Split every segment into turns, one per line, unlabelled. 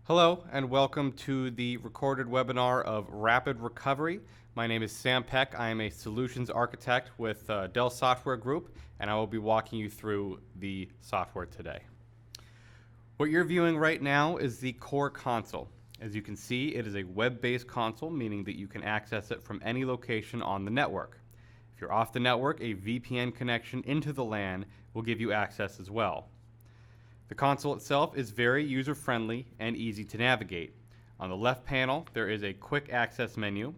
Hello, and welcome to the recorded webinar of Rapid Recovery. My name is Sam Peck. I am a solutions architect with Dell Software Group, and I will be walking you through the software today. What you're viewing right now is the core console. As you can see, it is a web-based console, meaning that you can access it from any location on the network. If you're off the network, a VPN connection into the LAN will give you access as well. The console itself is very user-friendly and easy to navigate. On the left panel, there is a quick access menu.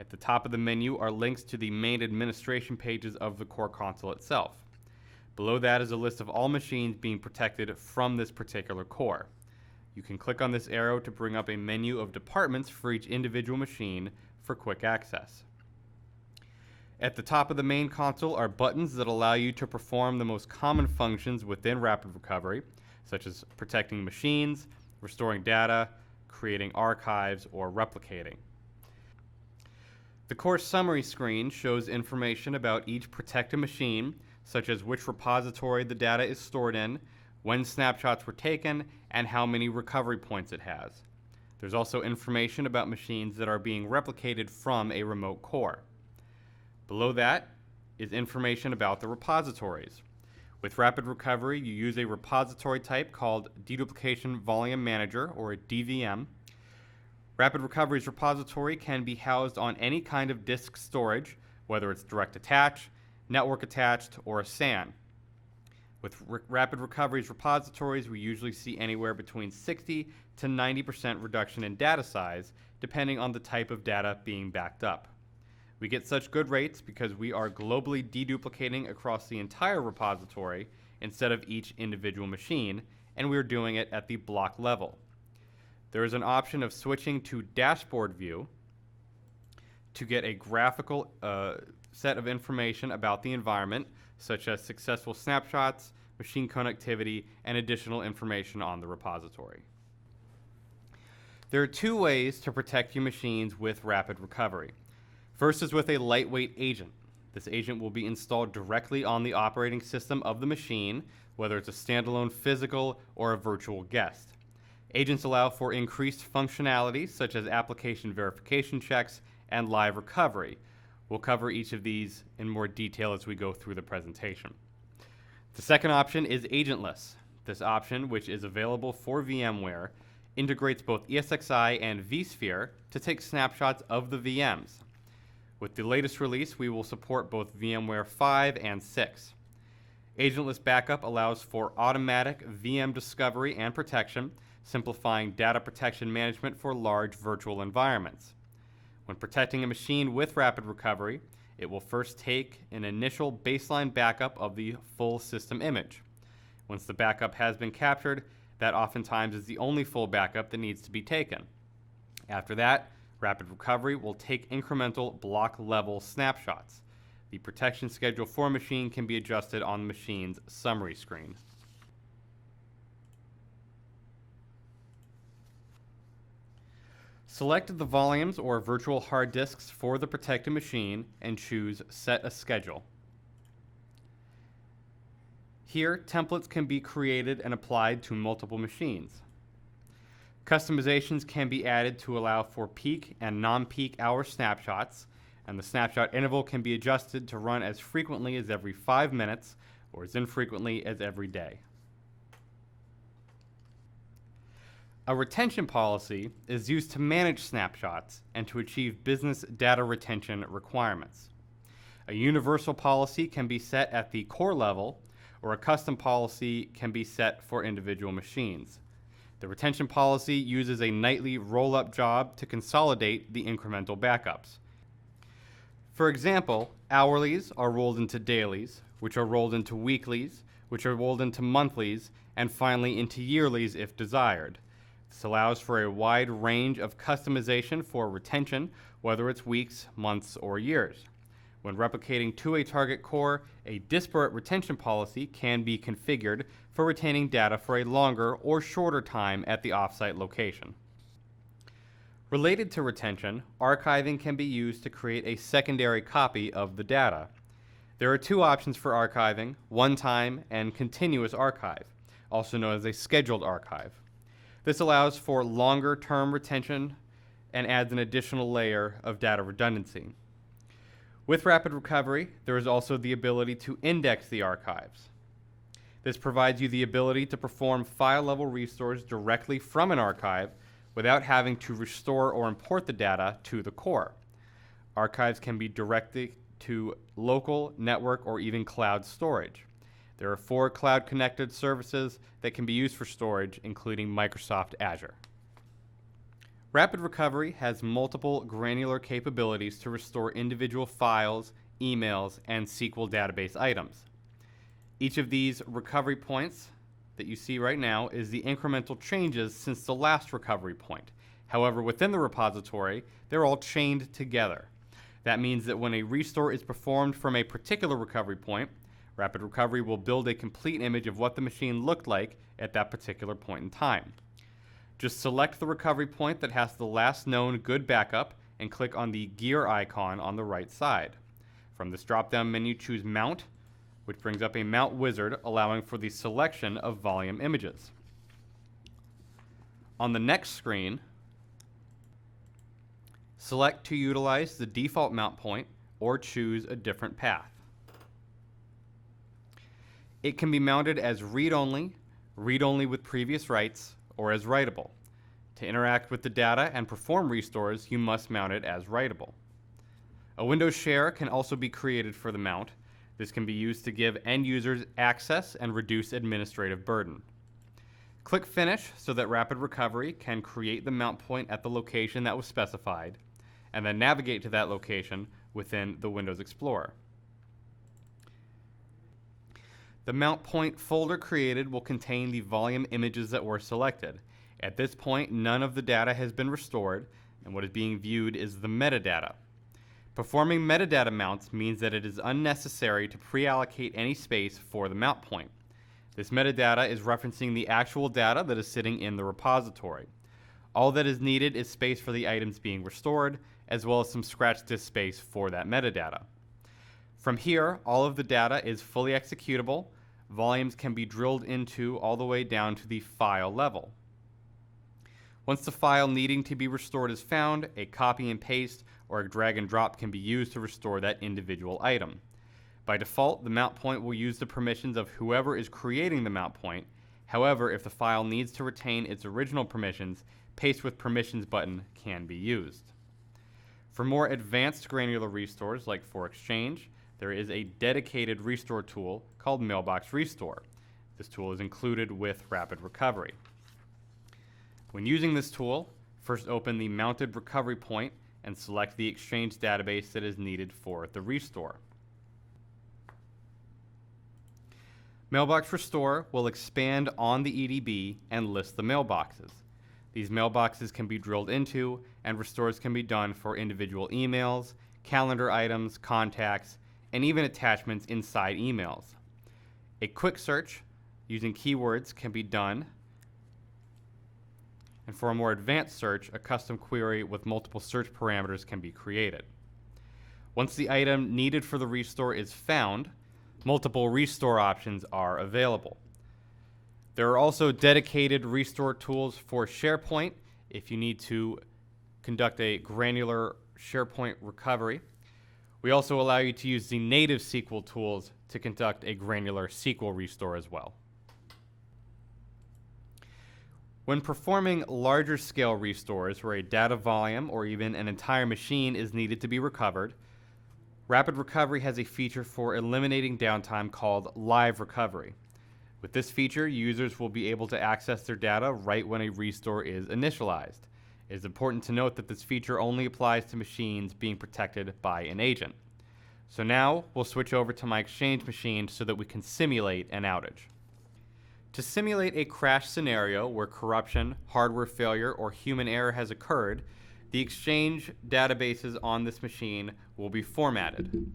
At the top of the menu are links to the main administration pages of the core console itself. Below that is a list of all machines being protected from this particular core. You can click on this arrow to bring up a menu of departments for each individual machine for quick access. At the top of the main console are buttons that allow you to perform the most common functions within Rapid Recovery, such as protecting machines, restoring data, creating archives, or replicating. The core summary screen shows information about each protected machine, such as which repository the data is stored in, when snapshots were taken, and how many recovery points it has. There's also information about machines that are being replicated from a remote core. Below that is information about the repositories. With Rapid Recovery, you use a repository type called Deduplication Volume Manager, or a DVM. Rapid Recovery's repository can be housed on any kind of disk storage, whether it's direct attach, network attached, or a SAN. With Rapid Recovery's repositories, we usually see anywhere between 60 to 90% reduction in data size, depending on the type of data being backed up. We get such good rates because we are globally deduplicating across the entire repository instead of each individual machine, and we are doing it at the block level. There is an option of switching to dashboard view to get a graphical set of information about the environment, such as successful snapshots, machine connectivity, and additional information on the repository. There are two ways to protect your machines with Rapid Recovery. First is with a lightweight agent. This agent will be installed directly on the operating system of the machine, whether it's a standalone physical or a virtual guest. Agents allow for increased functionality, such as application verification checks and live recovery. We'll cover each of these in more detail as we go through the presentation. The second option is agentless. This option, which is available for VMware, integrates both ESXi and vSphere to take snapshots of the VMs. With the latest release, we will support both VMware 5 and 6. Agentless backup allows for automatic VM discovery and protection, simplifying data protection management for large virtual environments. When protecting a machine with Rapid Recovery, it will first take an initial baseline backup of the full system image. Once the backup has been captured, that oftentimes is the only full backup that needs to be taken. After that, Rapid Recovery will take incremental block-level snapshots. The protection schedule for a machine can be adjusted on the machine's summary screen. Select the volumes or virtual hard disks for the protected machine and choose Set a Schedule. Here, templates can be created and applied to multiple machines. Customizations can be added to allow for peak and non-peak hour snapshots, and the snapshot interval can be adjusted to run as frequently as every 5 minutes or as infrequently as every day. A retention policy is used to manage snapshots and to achieve business data retention requirements. A universal policy can be set at the core level, or a custom policy can be set for individual machines. The retention policy uses a nightly roll-up job to consolidate the incremental backups. For example, hourlies are rolled into dailies, which are rolled into weeklies, which are rolled into monthlies, and finally into yearlies if desired. This allows for a wide range of customization for retention, whether it's weeks, months, or years. When replicating to a target core, a disparate retention policy can be configured for retaining data for a longer or shorter time at the offsite location. Related to retention, archiving can be used to create a secondary copy of the data. There are two options for archiving: one-time and continuous archive, also known as a scheduled archive. This allows for longer term retention and adds an additional layer of data redundancy. With Rapid Recovery, there is also the ability to index the archives. This provides you the ability to perform file-level restores directly from an archive without having to restore or import the data to the core. Archives can be directed to local, network, or even cloud storage. There are 4 cloud-connected services that can be used for storage, including Microsoft Azure. Rapid Recovery has multiple granular capabilities to restore individual files, emails, and SQL database items. Each of these recovery points that you see right now is the incremental changes since the last recovery point. However, within the repository, they're all chained together. That means that when a restore is performed from a particular recovery point, Rapid Recovery will build a complete image of what the machine looked like at that particular point in time. Just select the recovery point that has the last known good backup and click on the gear icon on the right side. From this drop-down menu, choose Mount, which brings up a Mount wizard allowing for the selection of volume images. On the next screen, select to utilize the default mount point or choose a different path. It can be mounted as read-only with previous writes, or as writable. To interact with the data and perform restores, you must mount it as writable. A Windows share can also be created for the mount. This can be used to give end users access and reduce administrative burden. Click Finish so that Rapid Recovery can create the mount point at the location that was specified, and then navigate to that location within the Windows Explorer. The mount point folder created will contain the volume images that were selected. At this point, none of the data has been restored, and what is being viewed is the metadata. Performing metadata mounts means that it is unnecessary to pre-allocate any space for the mount point. This metadata is referencing the actual data that is sitting in the repository. All that is needed is space for the items being restored, as well as some scratch disk space for that metadata. From here, all of the data is fully executable. Volumes can be drilled into all the way down to the file level. Once the file needing to be restored is found, a copy and paste or a drag and drop can be used to restore that individual item. By default, the mount point will use the permissions of whoever is creating the mount point. However, if the file needs to retain its original permissions, Paste with Permissions button can be used. For more advanced granular restores, like for Exchange, there is a dedicated restore tool called Mailbox Restore. This tool is included with Rapid Recovery. When using this tool, first open the mounted recovery point and select the Exchange database that is needed for the restore. Mailbox Restore will expand on the EDB and list the mailboxes. These mailboxes can be drilled into, and restores can be done for individual emails, calendar items, contacts, and even attachments inside emails. A quick search using keywords can be done, and for a more advanced search, a custom query with multiple search parameters can be created. Once the item needed for the restore is found, multiple restore options are available. There are also dedicated restore tools for SharePoint if you need to conduct a granular SharePoint recovery. We also allow you to use the native SQL tools to conduct a granular SQL restore as well. When performing larger scale restores where a data volume or even an entire machine is needed to be recovered, Rapid Recovery has a feature for eliminating downtime called Live Recovery. With this feature, users will be able to access their data right when a restore is initialized. It is important to note that this feature only applies to machines being protected by an agent. So now we'll switch over to my Exchange machine so that we can simulate an outage. To simulate a crash scenario where corruption, hardware failure, or human error has occurred, the Exchange databases on this machine will be formatted.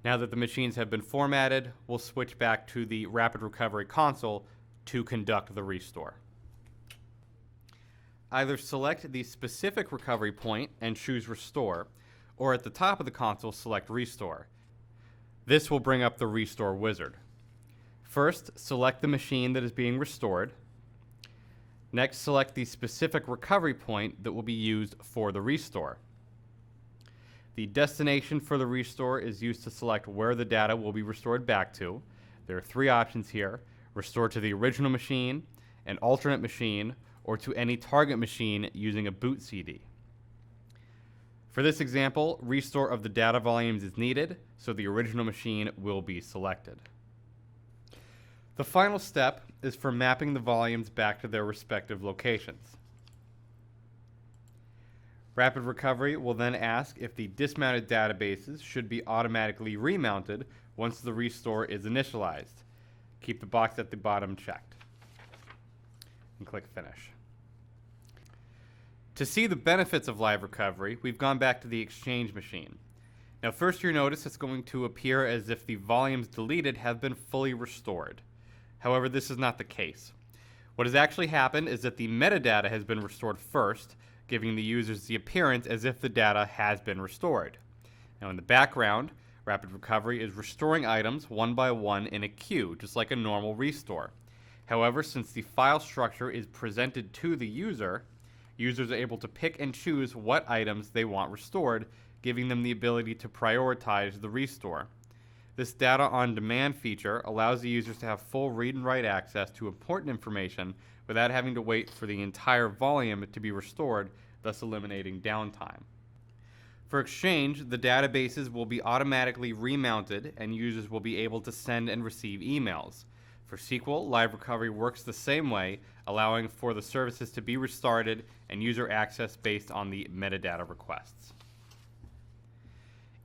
Now that the machines have been formatted, we'll switch back to the Rapid Recovery console to conduct the restore. Either select the specific recovery point and choose Restore, or at the top of the console select Restore. This will bring up the Restore wizard. First, select the machine that is being restored. Next, select the specific recovery point that will be used for the restore. The destination for the restore is used to select where the data will be restored back to. There are three options here: restore to the original machine, an alternate machine, or to any target machine using a boot CD. For this example, restore of the data volumes is needed, so the original machine will be selected. The final step is for mapping the volumes back to their respective locations. Rapid Recovery will then ask if the dismounted databases should be automatically remounted once the restore is initialized. Keep the box at the bottom checked and click Finish. To see the benefits of Live Recovery, we've gone back to the Exchange machine. Now first, you'll notice it's going to appear as if the volumes deleted have been fully restored. However, this is not the case. What has actually happened is that the metadata has been restored first, giving the users the appearance as if the data has been restored. Now in the background, Rapid Recovery is restoring items one by one in a queue, just like a normal restore. However, since the file structure is presented to the user, users are able to pick and choose what items they want restored, giving them the ability to prioritize the restore. This data on demand feature allows the users to have full read and write access to important information without having to wait for the entire volume to be restored, thus eliminating downtime. For Exchange, the databases will be automatically remounted and users will be able to send and receive emails. For SQL, Live Recovery works the same way, allowing for the services to be restarted and user access based on the metadata requests.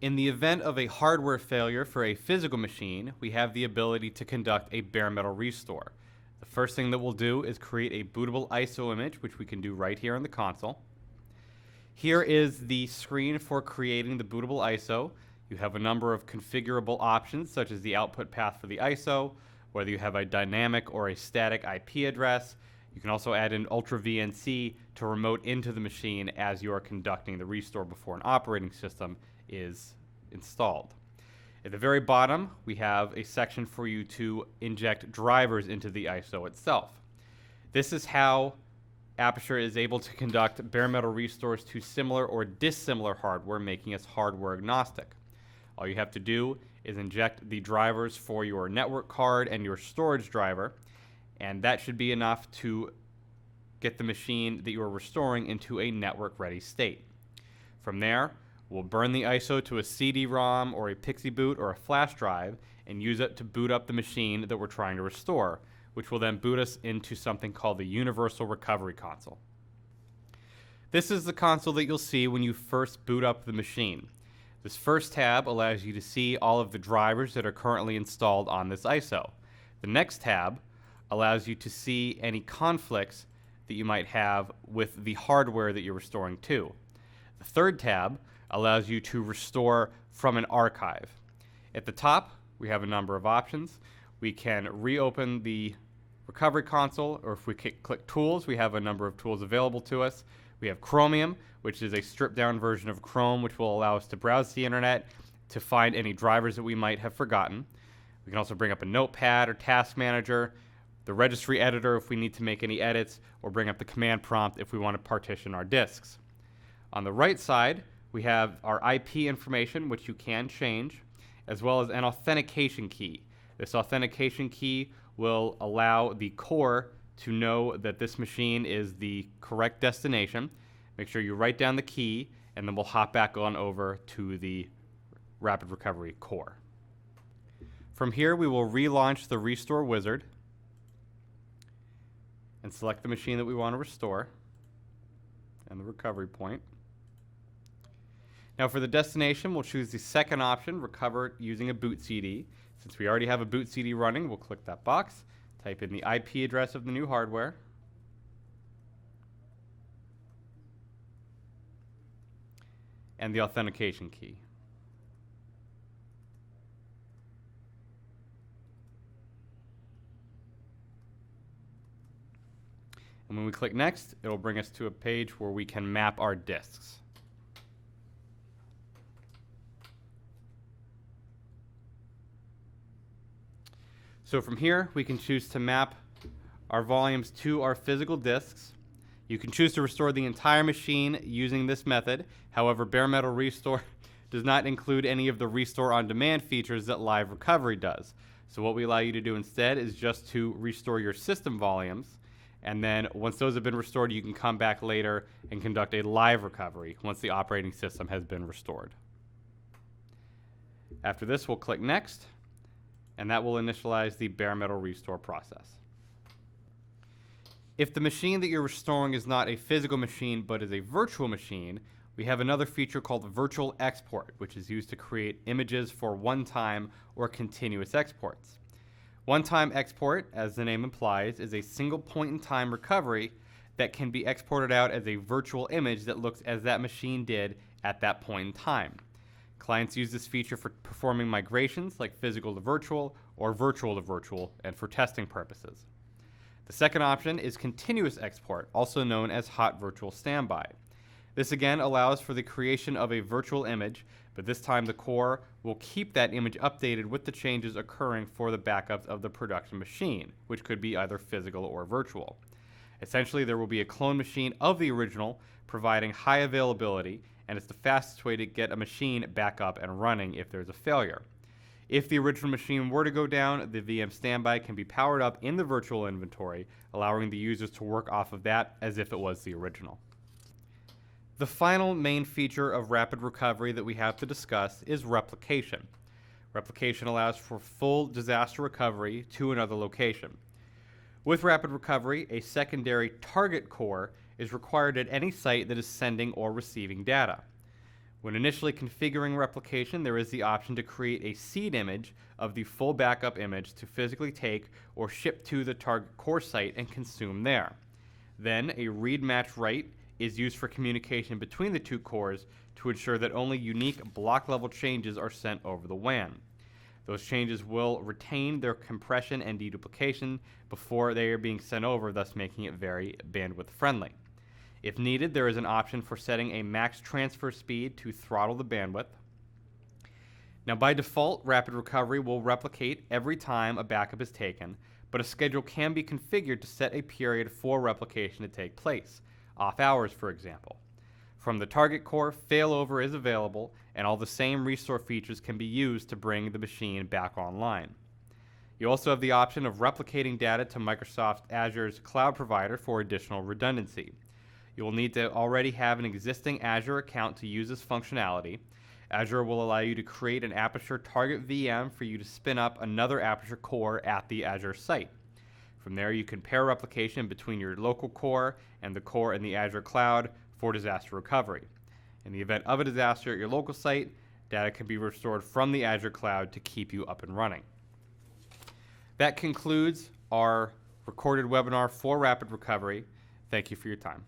In the event of a hardware failure for a physical machine, we have the ability to conduct a bare metal restore. The first thing that we'll do is create a bootable ISO image, which we can do right here on the console. Here is the screen for creating the bootable ISO. You have a number of configurable options, such as the output path for the ISO, whether you have a dynamic or a static IP address. You can also add an Ultra VNC to remote into the machine as you are conducting the restore before an operating system is installed. At the very bottom, we have a section for you to inject drivers into the ISO itself. This is how Aperture is able to conduct bare metal restores to similar or dissimilar hardware, making us hardware agnostic. All you have to do is inject the drivers for your network card and your storage driver, and that should be enough to get the machine that you are restoring into a network-ready state. From there, we'll burn the ISO to a CD-ROM or a PXE boot or a flash drive and use it to boot up the machine that we're trying to restore, which will then boot us into something called the Universal Recovery Console. This is the console that you'll see when you first boot up the machine. This first tab allows you to see all of the drivers that are currently installed on this ISO. The next tab allows you to see any conflicts that you might have with the hardware that you're restoring to. The third tab allows you to restore from an archive. At the top, we have a number of options. We can reopen the recovery console, or if we click Tools, we have a number of tools available to us. We have Chromium, which is a stripped-down version of Chrome, which will allow us to browse the internet to find any drivers that we might have forgotten. We can also bring up a notepad or task manager, the registry editor if we need to make any edits, or bring up the command prompt if we want to partition our disks. On the right side, we have our IP information, which you can change, as well as an authentication key. This authentication key will allow the core to know that this machine is the correct destination. Make sure you write down the key, and then we'll hop back on over to the Rapid Recovery core. From here, we will relaunch the Restore Wizard and select the machine that we want to restore and the recovery point. Now for the destination, we'll choose the second option, recover using a boot CD. Since we already have a boot CD running, we'll click that box, type in the IP address of the new hardware, and the authentication key. And when we click Next, it'll bring us to a page where we can map our disks. So from here, we can choose to map our volumes to our physical disks. You can choose to restore the entire machine using this method. However, Bare Metal Restore does not include any of the Restore on Demand features that Live Recovery does. So what we allow you to do instead is just to restore your system volumes, and then once those have been restored, you can come back later and conduct a live recovery once the operating system has been restored. After this, we'll click Next, and that will initialize the Bare Metal Restore process. If the machine that you're restoring is not a physical machine but is a virtual machine, we have another feature called Virtual Export, which is used to create images for one-time or continuous exports. One-time export, as the name implies, is a single point-in-time recovery that can be exported out as a virtual image that looks as that machine did at that point in time. Clients use this feature for performing migrations like physical to virtual or virtual to virtual, and for testing purposes. The second option is continuous export, also known as hot virtual standby. This again allows for the creation of a virtual image, but this time the core will keep that image updated with the changes occurring for the backups of the production machine, which could be either physical or virtual. Essentially, there will be a clone machine of the original, providing high availability, and it's the fastest way to get a machine back up and running if there's a failure. If the original machine were to go down, the VM standby can be powered up in the virtual inventory, allowing the users to work off of that as if it was the original. The final main feature of Rapid Recovery that we have to discuss is replication. Replication allows for full disaster recovery to another location. With Rapid Recovery, a secondary target core is required at any site that is sending or receiving data. When initially configuring replication, there is the option to create a seed image of the full backup image to physically take or ship to the target core site and consume there. Then a read match write is used for communication between the two cores to ensure that only unique block level changes are sent over the WAN. Those changes will retain their compression and deduplication before they are being sent over, thus making it very bandwidth friendly. If needed, there is an option for setting a max transfer speed to throttle the bandwidth. Now, by default, Rapid Recovery will replicate every time a backup is taken, but a schedule can be configured to set a period for replication to take place, off hours, for example. From the target core, failover is available, and all the same restore features can be used to bring the machine back online. You also have the option of replicating data to Microsoft Azure's cloud provider for additional redundancy. You will need to already have an existing Azure account to use this functionality. Azure will allow you to create an Aperture target VM for you to spin up another Aperture core at the Azure site. From there, you can pair replication between your local core and the core in the Azure cloud for disaster recovery. In the event of a disaster at your local site, data can be restored from the Azure cloud to keep you up and running. That concludes our recorded webinar for Rapid Recovery. Thank you for your time.